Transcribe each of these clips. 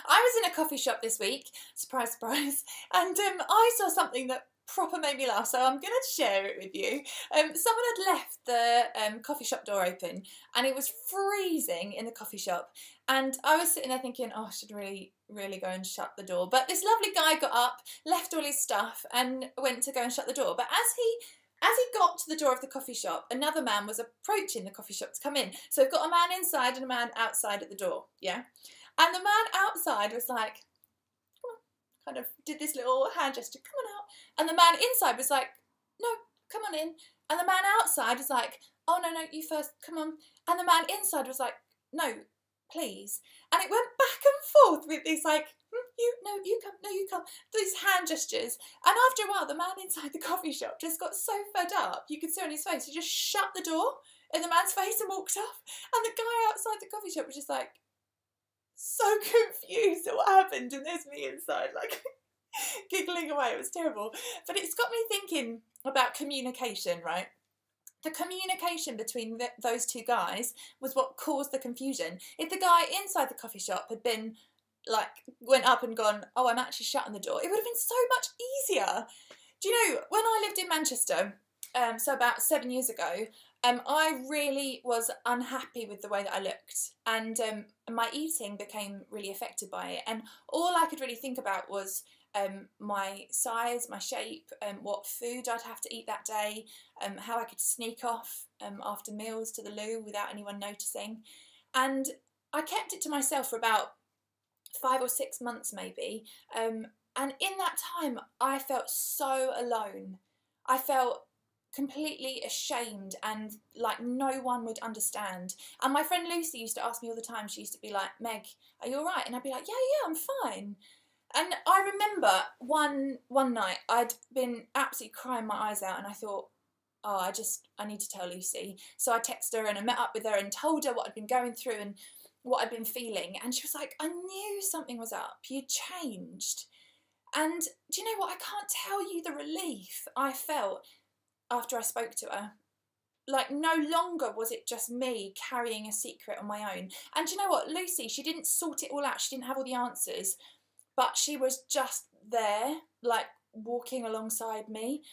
I was in a coffee shop this week, surprise, surprise, and I saw something that proper made me laugh, so I'm going to share it with you. Someone had left the coffee shop door open, and it was freezing in the coffee shop, and I was sitting there thinking, oh, I should really go and shut the door. But this lovely guy got up, left all his stuff, and went to go and shut the door. But as he got to the door of the coffee shop, another man was approaching the coffee shop to come in. So we've got a man inside and a man outside at the door, yeah? And the man outside was like, come on, kind of did this little hand gesture, come on out. And the man inside was like, no, come on in. And the man outside was like, oh, no, you first, come on. And the man inside was like, no, please. And it went back and forth with these like, you come, these hand gestures. And after a while, the man inside the coffee shop just got so fed up, you could see on his face, he just shut the door in the man's face and walked off. And the guy outside the coffee shop was just like, so confused at what happened, and there's me inside like giggling away. It was terrible. But it's got me thinking about communication, right? The communication between those two guys was what caused the confusion. If the guy inside the coffee shop had been like, went up and gone, oh, I'm actually shutting the door, it would have been so much easier. Do you know, when I lived in Manchester, so about 7 years ago, I really was unhappy with the way that I looked, and my eating became really affected by it, and all I could really think about was my size, my shape, what food I'd have to eat that day, how I could sneak off after meals to the loo without anyone noticing. And I kept it to myself for about 5 or 6 months maybe, and in that time I felt so alone. I felt completely ashamed and like no one would understand. And my friend Lucy used to ask me all the time, she used to be like, Meg, are you alright? And I'd be like, yeah, I'm fine. And I remember one night I'd been absolutely crying my eyes out, and I thought, oh, I need to tell Lucy. So I texted her and I met up with her and told her what I'd been going through and what I'd been feeling. And she was like, I knew something was up. You'd changed. And do you know what? I can't tell you the relief I felt after I spoke to her. Like, no longer was it just me carrying a secret on my own. And do you know what? Lucy, she didn't sort it all out. She didn't have all the answers. But she was just there, like walking alongside me,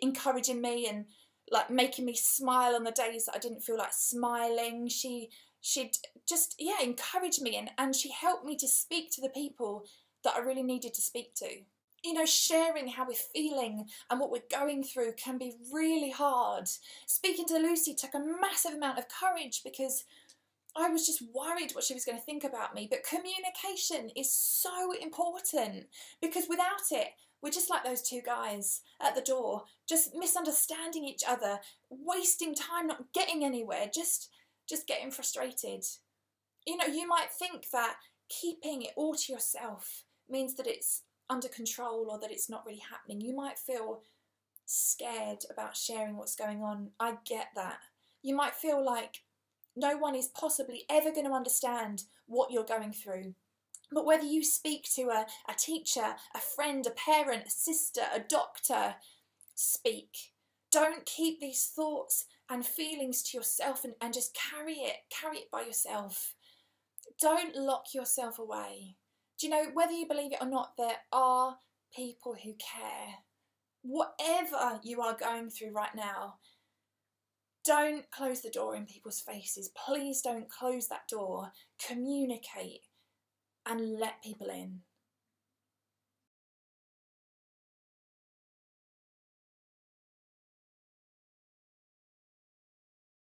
encouraging me and like making me smile on the days that I didn't feel like smiling. She'd just, yeah, encourage me, and she helped me to speak to the people that I really needed to speak to. You know, sharing how we're feeling and what we're going through can be really hard. Speaking to Lucy took a massive amount of courage because I was just worried what she was going to think about me. But communication is so important, because without it, we're just like those two guys at the door, just misunderstanding each other, wasting time, not getting anywhere, just getting frustrated. You know, you might think that keeping it all to yourself means that it's under control or that it's not really happening. You might feel scared about sharing what's going on. I get that. You might feel like no one is possibly ever going to understand what you're going through. But whether you speak to a teacher, a friend, a parent, a sister, a doctor, speak. Don't keep these thoughts and feelings to yourself and just carry it by yourself. Don't lock yourself away. Do you know, whether you believe it or not, there are people who care. Whatever you are going through right now, don't close the door in people's faces. Please don't close that door. Communicate and let people in.